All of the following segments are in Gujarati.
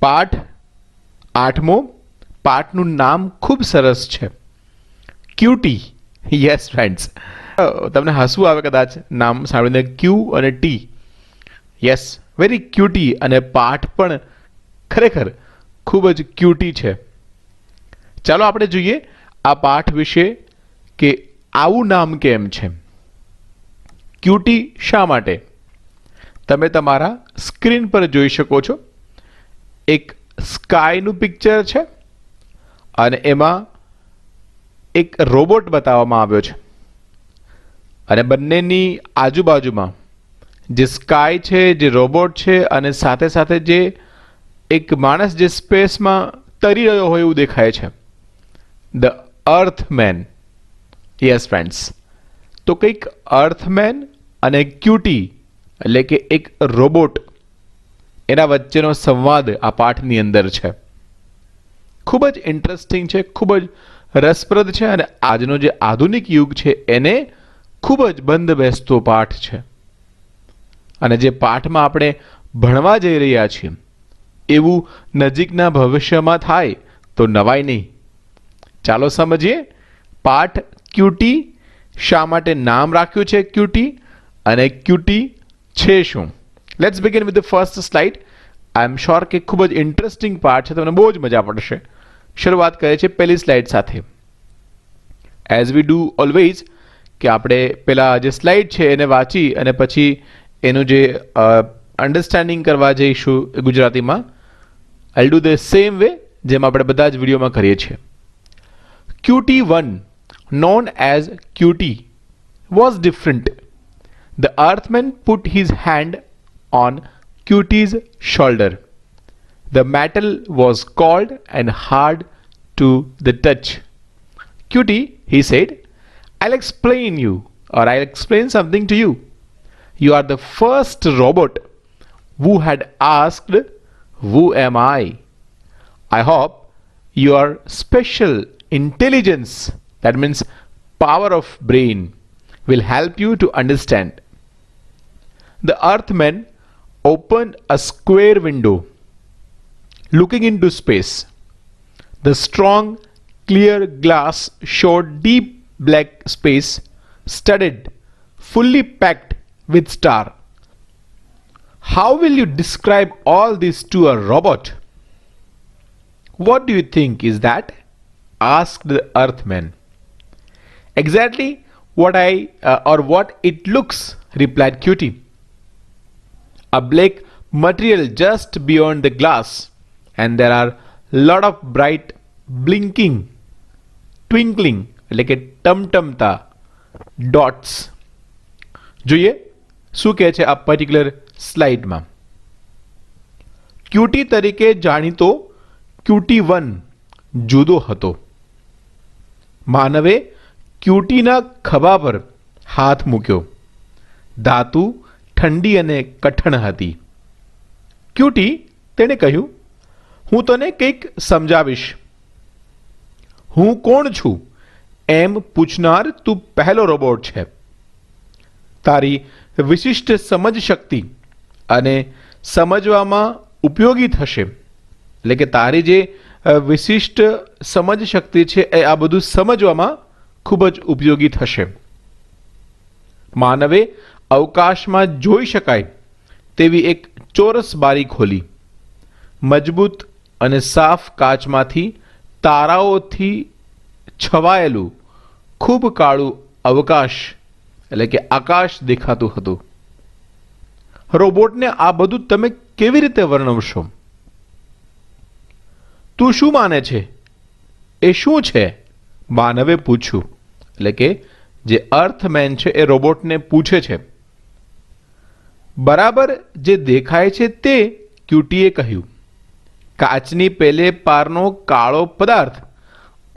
પાઠ 8મો. પાઠનું નામ ખૂબ સરસ છે, ક્યુટી. યસ ફ્રેન્ડ્સ, તમને હસવું આવે કદાચ નામ સાંભળીને, ક્યુ અને ટી. Yes, very cutie. અને પાઠ પણ ખરેખર ખૂબ જ ક્યુટી છે. ચાલો આપણે જોઈએ આ પાઠ વિશે કે આવું નામ કેમ છે, ક્યુટી શા માટે. તમે તમારા સ્ક્રીન પર જોઈ શકો છો એક સ્કાયનું પિક્ચર છે અને એમાં એક રોબોટ બતાવવામાં આવ્યો છે અને બંનેની આજુબાજુમાં જે સ્કાય છે, જે રોબોટ છે અને સાથે સાથે જે એક માણસ જે સ્પેસમાં તરી રહ્યો હોય એવું દેખાય છે, ધ અર્થમેન. યસ ફ્રેન્ડ્સ, તો કંઈક અર્થમેન અને ક્યુટી એટલે કે એક રોબોટ, એના વચ્ચેનો સંવાદ આ પાઠની અંદર છે. ખૂબ જ ઇન્ટરેસ્ટિંગ છે, ખૂબ જ રસપ્રદ છે અને આજનો જે આધુનિક યુગ છે એને ખૂબ જ બંધ બેસતો પાઠ છે. અને જે પાઠમાં આપણે ભણવા જઈ રહ્યા છીએ એવું નજીકના ભવિષ્યમાં થાય તો નવાઈ નહીં. ચાલો સમજીએ પાઠ ક્યુટી શા માટે નામ રાખ્યું છે ક્યુટી, અને ક્યુટી છે શું. Let's begin with the first slide. I am sure કે ખૂબ જ ઇન્ટરેસ્ટિંગ પાર્ટ છે, તમને બહુ જ મજા પડશે. શરૂઆત કરે છે પહેલી સ્લાઇડ સાથે. એઝ વી ડુ ઓલવેઝ, કે આપણે પેલા જે સ્લાઇડ છે એને વાંચી અને પછી એનું જે અન્ડરસ્ટેન્ડિંગ કરવા જઈશું ગુજરાતીમાં. I do the same way જેમ આપણે બધા જ વિડીયોમાં કરીએ છીએ. QT1, known as QT, was different. The Earthman put his hand on QT's shoulder. The metal was cold and hard to the touch. QT, he said, I'll explain you, or I'll explain something to you. You are the first robot who had asked, Who am I? I hope your special intelligence, that means power of brain, will help you to understand. The Earthman opened a square window looking into space. The strong, clear glass showed deep black space, studded, fully packed with stars. How will you describe all this to a robot? What do you think is that? Asked the Earthman. Exactly what what it looks, replied QT. A black material just beyond the glass, and there are lot of bright blinking, twinkling એટલે કે ટમટમતા dots. જોઈએ શું કહે છે આ પર્ટિક્યુલર સ્લાઇડમાં. ક્યુટી તરીકે જાણીતો QT1 જુદો હતો. માનવે ક્યુટીના ખભા પર હાથ મૂક્યો. ધાતુ ઠંડી અને કઠણ હતી. ક્યુટી, તેણે કહ્યું, હું તને કંઈક સમજાવીશ. હું કોણ છું એમ પૂછનાર તું પહેલો રોબોટ છે. તારી વિશિષ્ટ સમજ શક્તિ અને સમજવામાં ઉપયોગી થશે. એટલે કે તારી જે વિશિષ્ટ સમજ શક્તિ છે એ આ બધું સમજવામાં ખૂબ જ ઉપયોગી થશે. માનવે અવકાશમાં જોઈ શકાય તેવી એક ચોરસ બારી ખોલી. મજબૂત અને સાફ કાચમાંથી તારાઓથી છવાયેલું ખૂબ કાળું અવકાશ એટલે કે આકાશ દેખાતું હતું. રોબોટને આ બધું તમે કેવી રીતે વર્ણવશો? તું શું માને છે એ શું છે? માનવે પૂછ્યું. એટલે કે જે અર્થમેન છે એ રોબોટને પૂછે છે. બરાબર જે દેખાય છે તે, ક્યુટીએ કહ્યું. કાચની પેલે પારનો કાળો પદાર્થ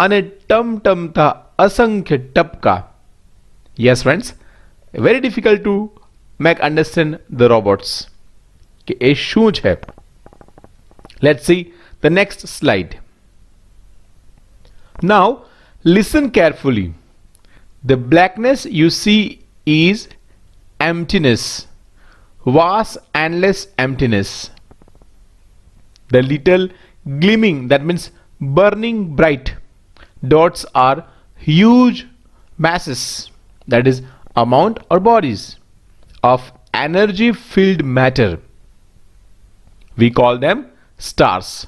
અને ટમટમતા અસંખ્ય ટપકા. Yes friends, very difficult to make understand the robots કે એ શું છે. Let's see the next slide. Now listen carefully. The blackness you see is emptiness, vast endless emptiness. The little gleaming, that means burning bright dots, are huge masses, that is amount or bodies of energy filled matter. We call them stars.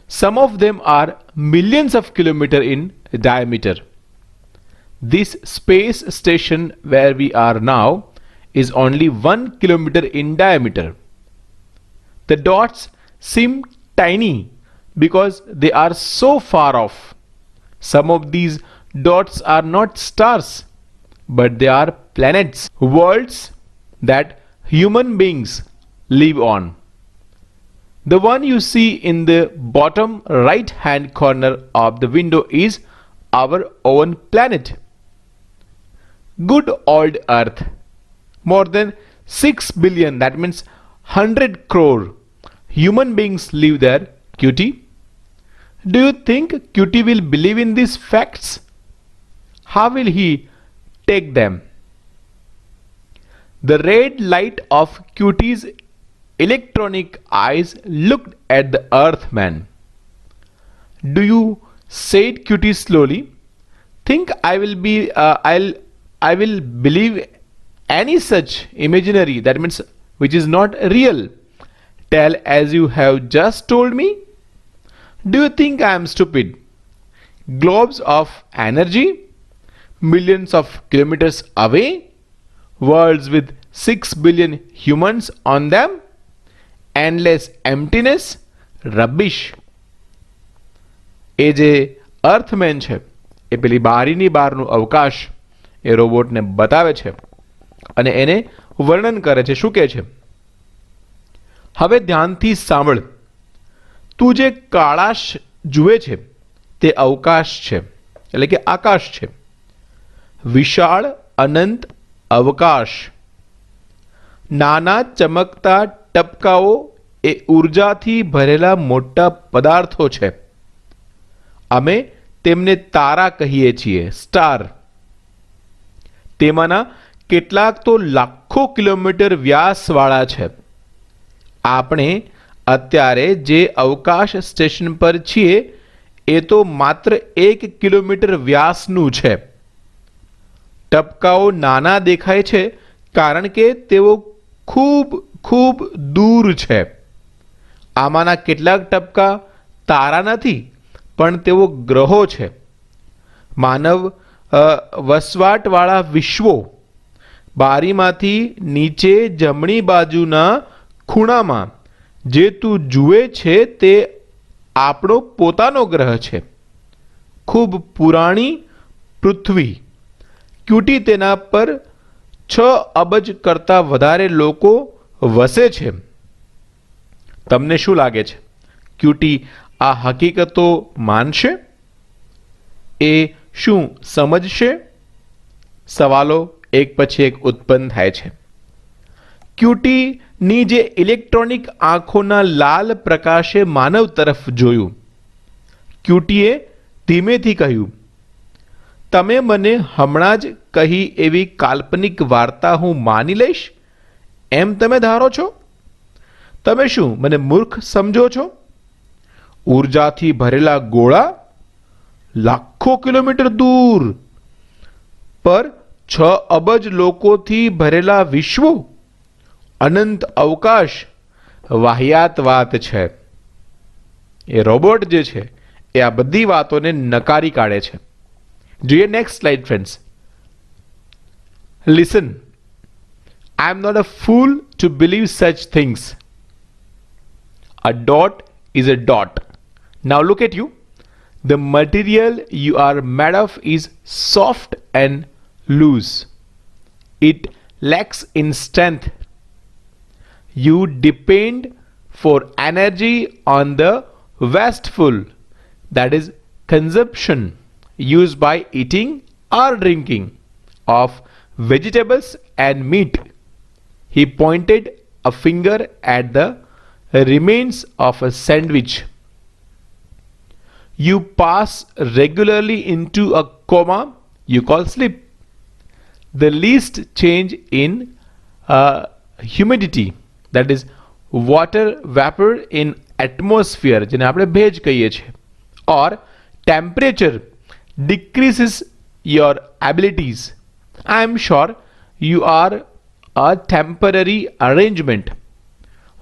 Some of them are millions of kilometers in diameter. This space station where we are now is only 1 kilometer in diameter. The dots seem tiny because they are so far off. Some of these dots are not stars, but they are planets, worlds that human beings live on. The one you see in the bottom right hand corner of the window is our own planet. Good old Earth. More than 6 billion, that means 100 crore human beings live there, Cutie. Do you think Cutie will believe in these facts? How will he take them? The red light of Cutie's electronic eyes looked at the Earthman. Do you, said Cutie slowly, think I will believe any such imaginary, that means which is not real, tale as you have just told me? Do you think I am stupid? Globes of energy, millions of kilometers away, worlds with 6 billion humans on them, endless emptiness, rubbish. એ જે અર્થમેન છે એ પેલી બારીની બહારનું અવકાશ એ રોબોટને બતાવે છે અને એને વર્ણન કરે છે. શું કહે છે? હવે ધ્યાનથી સાંભળ. તું જે કાળાશ જુએ છે તે અવકાશ છે, એટલે કે આકાશ છે. વિશાળ અનંત અવકાશ. નાના ચમકતા ટપકાઓ એ ઉર્જાથી ભરેલા મોટા પદાર્થો છે. અમે તેમને તારા કહીએ છીએ, સ્ટાર. તેમાંના કેટલાક તો લાખો કિલોમીટર વ્યાસવાળા છે. આપણે અત્યારે જે અવકાશ સ્ટેશન પર છીએ એ તો માત્ર 1 કિલોમીટર વ્યાસનું છે. ટપકાઓ નાના દેખાય છે કારણ કે તેઓ ખૂબ ખૂબ દૂર છે. આમાંના કેટલાક ટપકા તારા નથી, પણ તેઓ ગ્રહો છે. માનવ વસવાટવાળા વિશ્વો. બારીમાંથી નીચે જમણી બાજુના ખૂણામાં જે તું જુએ છે તે આપણો પોતાનો ગ્રહ છે. ખૂબ પુરાણી પૃથ્વી. ક્યુટી તેના પર 6 અબજ કરતાં વધારે લોકો વસે છે. તમને શું લાગે છે? ક્યુટી આ હકીકતો માનશે? એ શું સમજશે? સવાલો એક પછી એક ઉત્પન્ન થાય છે. ક્યુટીની જે ઇલેક્ટ્રોનિક આંખોના લાલ પ્રકાશે માનવ તરફ જોયું. ક્યુટીએ ધીમેથી કહ્યું, તમે મને હમણાં જ કહી એવી કાલ્પનિક વાર્તા હું માની લઈશ એમ તમે ધારો છો? તમે શું મને મૂર્ખ સમજો છો? ઉર્જાથી ભરેલા ગોળા, લાખો કિલોમીટર દૂર પર 6 અબજ લોકોથી ભરેલા વિશ્વો, અનંત અવકાશ, વાહિયાત વાત છે. એ રોબોટ જે છે એ આ બધી વાતોને નકારી કાઢે છે. જોઈએ next slide friends. Listen, I am not a fool to believe such things. A dot is a dot. Now look at you. The material you are made of is soft and loose. It lacks in strength. You depend for energy on the wasteful, that is consumption, used by eating or drinking of vegetables and meat. He pointed a finger at the remains of a sandwich. You pass regularly into a coma you call sleep. The least change in humidity, that is water vapor in atmosphere, જેને આપણે ભેજ કહીએ છીએ, ઓર temperature decreases your abilities. I am sure you are a temporary arrangement.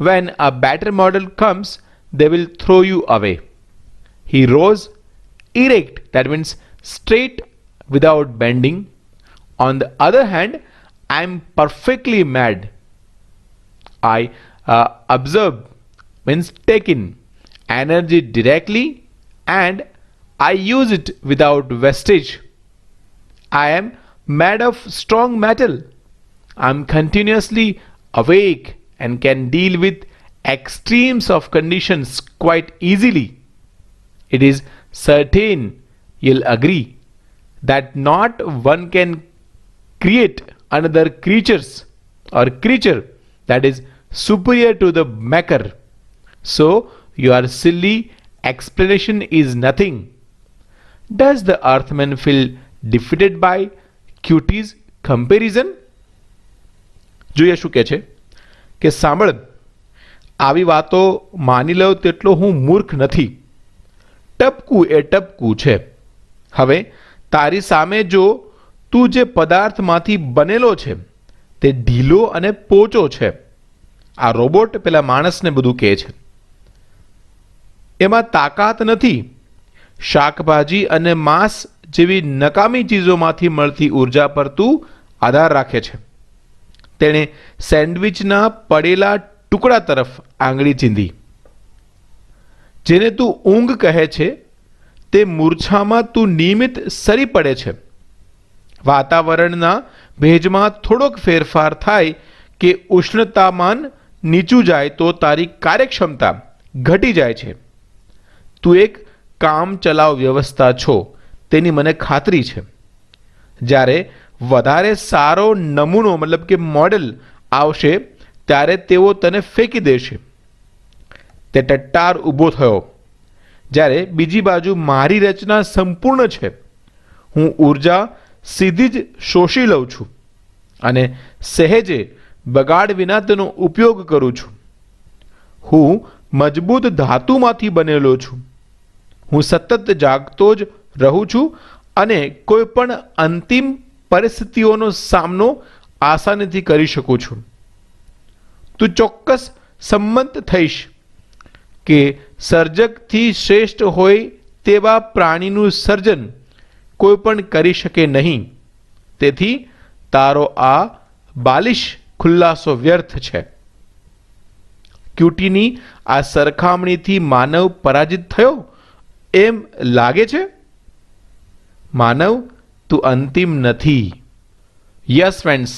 When a better model comes, they will throw you away. He rose erect, that means straight without bending. On the other hand, I am perfectly mad. I observe means take in energy directly and I use it without wastage. I am made of strong metal. I am continuously awake and can deal with extremes of conditions quite easily. It is certain you'll agree that not one can create another creature that is superior to the maker. So your silly explanation is nothing. Does the earthman feel defeated by Qt's comparison? જોઈએ શું કહે છે કે સાંભળ, આવી વાતો માની લો તેટલો હું મૂર્ખ નથી. ટપકું એ ટપકું છે. હવે તારી સામે જો તું જે પદાર્થમાંથી બનેલો છે તે ઢીલો અને પોચો છે. આ રોબોટ પેલા માણસને બધું કહે છે. એમાં તાકાત નથી. શાકભાજી અને માંસ જેવી નકામી ચીજોમાંથી મળતી ઉર્જા પર તું આધાર રાખે છે. તેણે સેન્ડવિચના પડેલા ટુકડા તરફ આંગળી ચીંધી. જેને તું ઊંઘ કહે છે તે મૂર્છામાં તું નિયમિત સરી પડે છે. વાતાવરણના ભેજમાં થોડોક ફેરફાર થાય કે ઉષ્ણતામાન નીચું જાય તો તારી કાર્યક્ષમતા ઘટી જાય છે. તું એક કામ ચલાવ વ્યવસ્થા છો તેની મને ખાતરી છે. જ્યારે વધારે સારો નમૂનો મતલબ કે મોડેલ આવશે ત્યારે તેઓ તને ફેંકી દેશે. તે ટટ્ટાર ઊભો થયો. જ્યારે બીજી બાજુ મારી રચના સંપૂર્ણ છે. હું ઉર્જા સીધી જ શોષી લઉં છું અને સહેજે બગાડ વિના તેનો ઉપયોગ કરું છું. હું મજબૂત ધાતુમાંથી બનેલો છું. હું સતત જાગતો જ રહું છું અને કોઈ પણ અંતિમ પરિસ્થિતિઓનો સામનો આસાનીથી કરી શકું છું. તું ચોક્કસ સંમત થઈશ કે સર્જકથી શ્રેષ્ઠ હોય તેવા પ્રાણીનું સર્જન કોઈ પણ કરી શકે નહીં. તેથી તારો આ બાલિશ ખુલ્લાસો વ્યર્થ છે. ક્યુટીની આ સરખામણીથી માનવ પરાજિત થયો એમ લાગે છે? માનવ, તું અંતિમ નથી. Yes friends,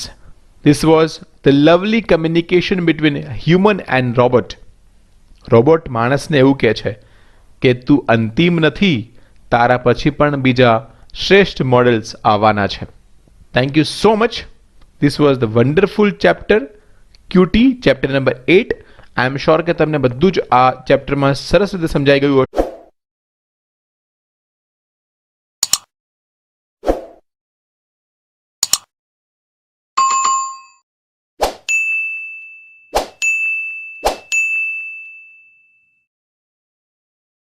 this was the lovely communication between human and robot. Robot માણસને એવું કહે છે કે તું અંતિમ નથી, તારા પછી પણ બીજા શ્રેષ્ઠ મોડેલ્સ આવવાના છે. Thank you so much. This was the wonderful chapter QT, chapter number 8. I am sure કે તમને બધું જ આ ચેપ્ટરમાં સરસ રીતે સમજાઈ ગયું હશે.